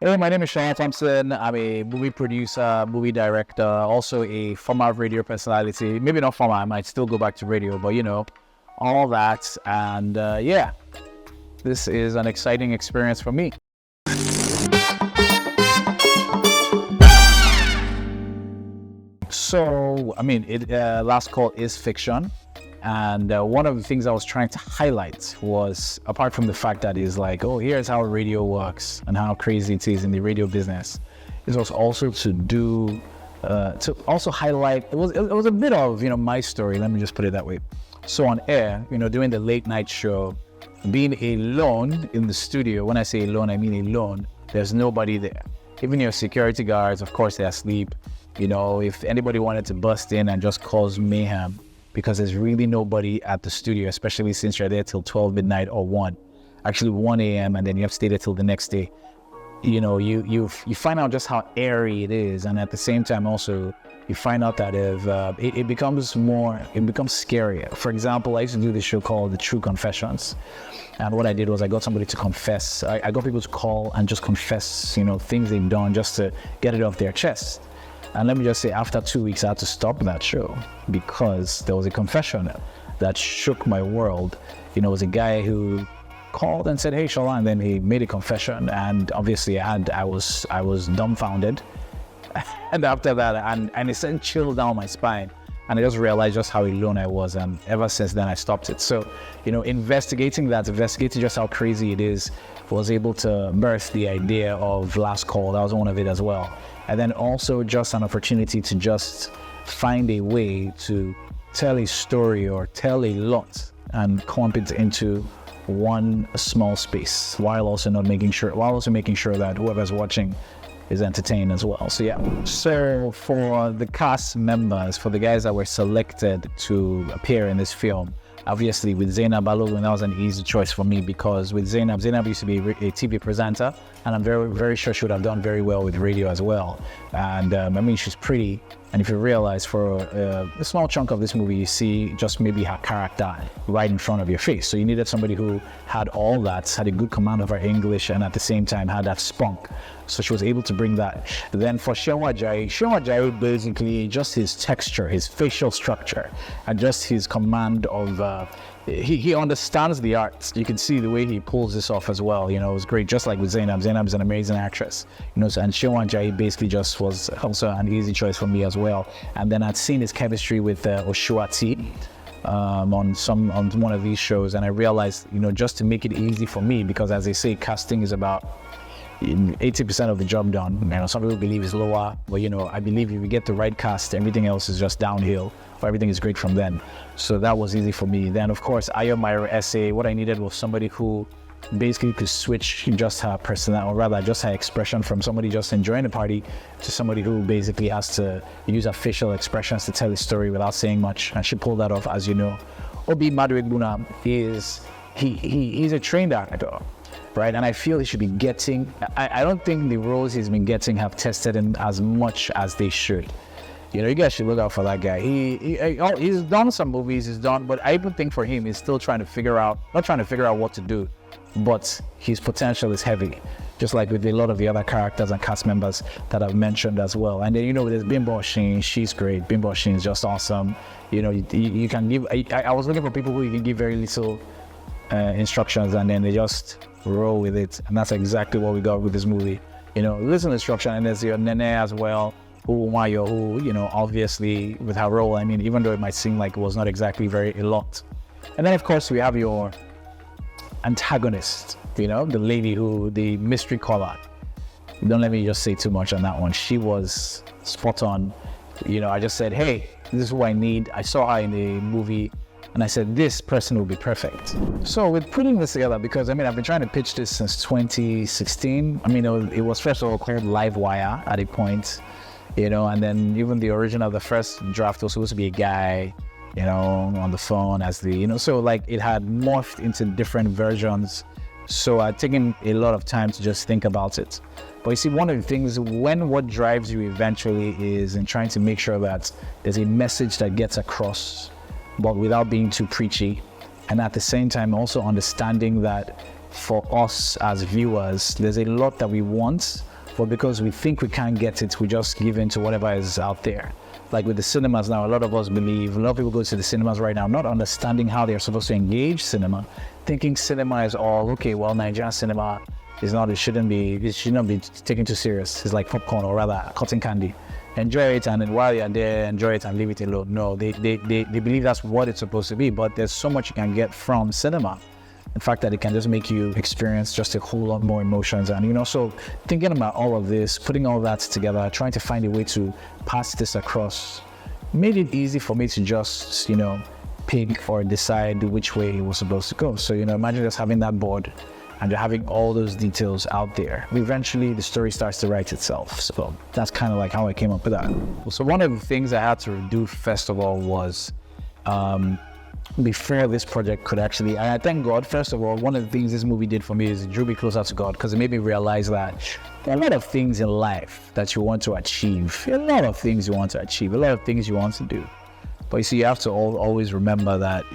Hey, my name is Shola Thompson. I'm a movie producer, movie director, also a former radio personality. Maybe not former, I might still go back to radio, but all that. And this is an exciting experience for me. So, Last Call is fiction. And one of the things I was trying to highlight was, apart from the fact that it's like, oh, here's how radio works and how crazy it is in the radio business, it was also to also highlight, it was a bit of, my story, let me just put it that way. So on air, doing the late night show, being alone in the studio, when I say alone, I mean alone, there's nobody there. Even your security guards, of course, they're asleep. If anybody wanted to bust in and just cause mayhem, because there's really nobody at the studio, especially since you're there till 12 midnight or 1 a.m. and then you have to stay there till the next day. You find out just how airy it is, and at the same time also you find out that if it becomes scarier. For example, I used to do this show called The True Confessions, and what I did was I got somebody to confess. I got people to call and just confess, things they've done just to get it off their chest. And let me just say, after 2 weeks, I had to stop that show because there was a confession that shook my world. It was a guy who called and said, "Hey, Shola," and then he made a confession, and obviously I was dumbfounded. And after that, and it sent chill down my spine, and I just realized just how alone I was, and ever since then I stopped it. So, investigating just how crazy it is, was able to birth the idea of Last Call. That was one of it as well. And then also just an opportunity to just find a way to tell a story or tell a lot and clump it into one small space, while also making sure that whoever's watching is entertained as well. So yeah. So for the cast members, for the guys that were selected to appear in this film, obviously with Zainab Balogun, that was an easy choice for me, because with Zainab used to be a TV presenter, and I'm very, very sure she would have done very well with radio as well. And she's pretty, and if you realize for a small chunk of this movie, you see just maybe her character right in front of your face. So you needed somebody who had all that, had a good command of her English, and at the same time had that spunk. So she was able to bring that. Then for Shola Ajayi, basically just his texture, his facial structure, and just his command of, he understands the arts. You can see the way he pulls this off as well. It was great, just like with Zainab. Zainab is an amazing actress. And Shola Ajayi basically just was also an easy choice for me as well. And then I'd seen his chemistry with Oshuati on one of these shows, and I realized, just to make it easy for me, because as they say, casting is about 80% of the job done. Some people believe it's lower, but I believe if you get the right cast, everything else is just downhill, or everything is great from then. So that was easy for me. Then of course, Ayo Myra essay, what I needed was somebody who basically could switch just her personality, or rather just her expression, from somebody just enjoying the party to somebody who basically has to use her facial expressions to tell a story without saying much, and she pulled that off, as you know. Obi Maduegbuna he's a trained actor, right? And I feel he should be getting, I don't think the roles he's been getting have tested him as much as they should. You guys should look out for that guy. He's done some movies, but I even think for him, he's still not trying to figure out what to do, but his potential is heavy, just like with a lot of the other characters and cast members that I've mentioned as well. And then, there's Bimbo Sheen, she's great. Bimbo Sheen is just awesome. You can give, I was looking for people who you can give very little instructions, and then they just roll with it, and that's exactly what we got with this movie. Little instruction, and there's your Nene as well, who obviously with her role, even though it might seem like it was not exactly a lot. And then of course we have your antagonist, the lady the mystery caller. Don't let me just say too much on that one. She was spot on. I just said, hey, this is who I need. I saw her in the movie, and I said, this person will be perfect. So with putting this together, because I've been trying to pitch this since 2016. It was first of all called Livewire at a point, and then even the original, the first draft was supposed to be a guy, on the phone as the, so like it had morphed into different versions. So I'd taken a lot of time to just think about it. But you see, one of the things, what drives you eventually is in trying to make sure that there's a message that gets across, but without being too preachy. And at the same time, also understanding that for us as viewers, there's a lot that we want, but because we think we can't get it, we just give in to whatever is out there. Like with the cinemas now, a lot of us believe, a lot of people go to the cinemas right now, not understanding how they're supposed to engage cinema, thinking cinema is all, okay, well, Nigerian cinema is not, it should not be taken too serious. It's like popcorn, or rather cotton candy. Enjoy it, and then while you're there, enjoy it and leave it alone. No, they believe that's what it's supposed to be, but there's so much you can get from cinema. In fact, that it can just make you experience just a whole lot more emotions. And, so thinking about all of this, putting all that together, trying to find a way to pass this across, made it easy for me to just, pick or decide which way it was supposed to go. So, imagine just having that board and you're having all those details out there. Eventually, the story starts to write itself. So that's kind of like how I came up with that. So one of the things I had to do first of all was, before this project could actually, and I thank God, first of all, one of the things this movie did for me is it drew me closer to God, because it made me realize that there are a lot of things in life that you want to achieve, a lot of things you want to do. But you see, you have to always remember that,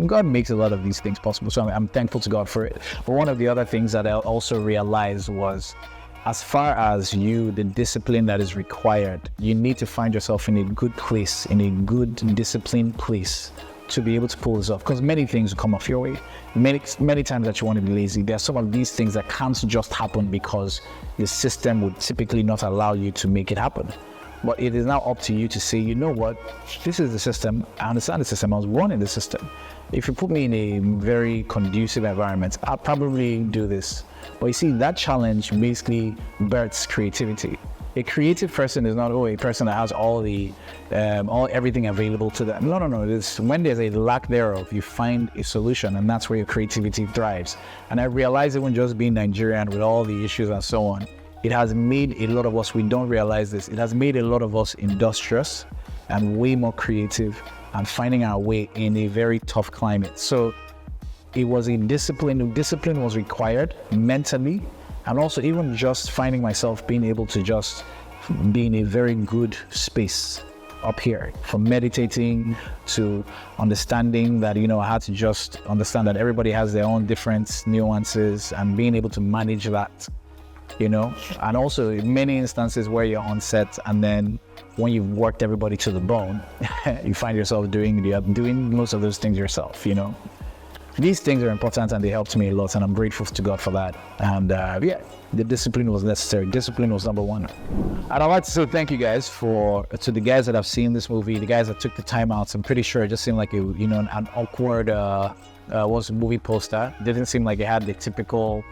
God makes a lot of these things possible. So I'm thankful to God for it. But one of the other things that I also realized was, as far as the discipline that is required, you need to find yourself in a good place, in a good disciplined place to be able to pull this off. Because many things will come off your way. Many times that you want to be lazy, there are some of these things that can't just happen because the system would typically not allow you to make it happen. But it is now up to you to say, you know what, this is the system. I understand the system. I was born in the system. If you put me in a very conducive environment, I'll probably do this. But you see, that challenge basically births creativity. A creative person is not a person that has everything available to them. No. When there's a lack thereof, you find a solution, and that's where your creativity thrives. And I realize even just being Nigerian with all the issues and so on, it has made a lot of us, we don't realize this, it has made a lot of us industrious and way more creative and finding our way in a very tough climate. So it was a discipline. Discipline was required mentally, and also even just finding myself being able to just be in a very good space up here, from meditating to understanding that, I had to just understand that everybody has their own different nuances and being able to manage that. And also in many instances where you're on set and then when you've worked everybody to the bone, you find yourself doing most of those things yourself, These things are important and they helped me a lot, and I'm grateful to God for that. And the discipline was necessary. Discipline was number one. And I'd like to say thank you guys to the guys that have seen this movie, the guys that took the time out. I'm pretty sure it just seemed like an awkward movie poster. It didn't seem like it had the typical,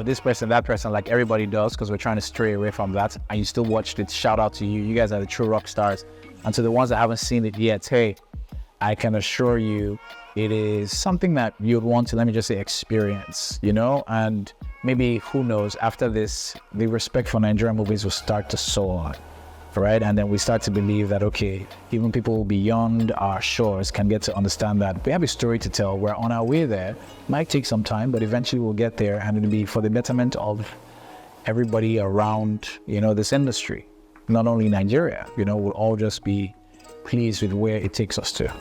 this person, that person, like everybody does, because we're trying to stray away from that. And you still watched it. Shout out to you. You guys are the true rock stars. And to the ones that haven't seen it yet, hey, I can assure you it is something that you'd want to, let me just say, experience, and maybe, who knows, after this, the respect for Nigerian movies will start to soar, right? And then we start to believe that, okay, even people beyond our shores can get to understand that we have a story to tell. We're on our way there. Might take some time, but eventually we'll get there, and it'll be for the betterment of everybody around, this industry. Not only Nigeria, we'll all just be pleased with where it takes us to.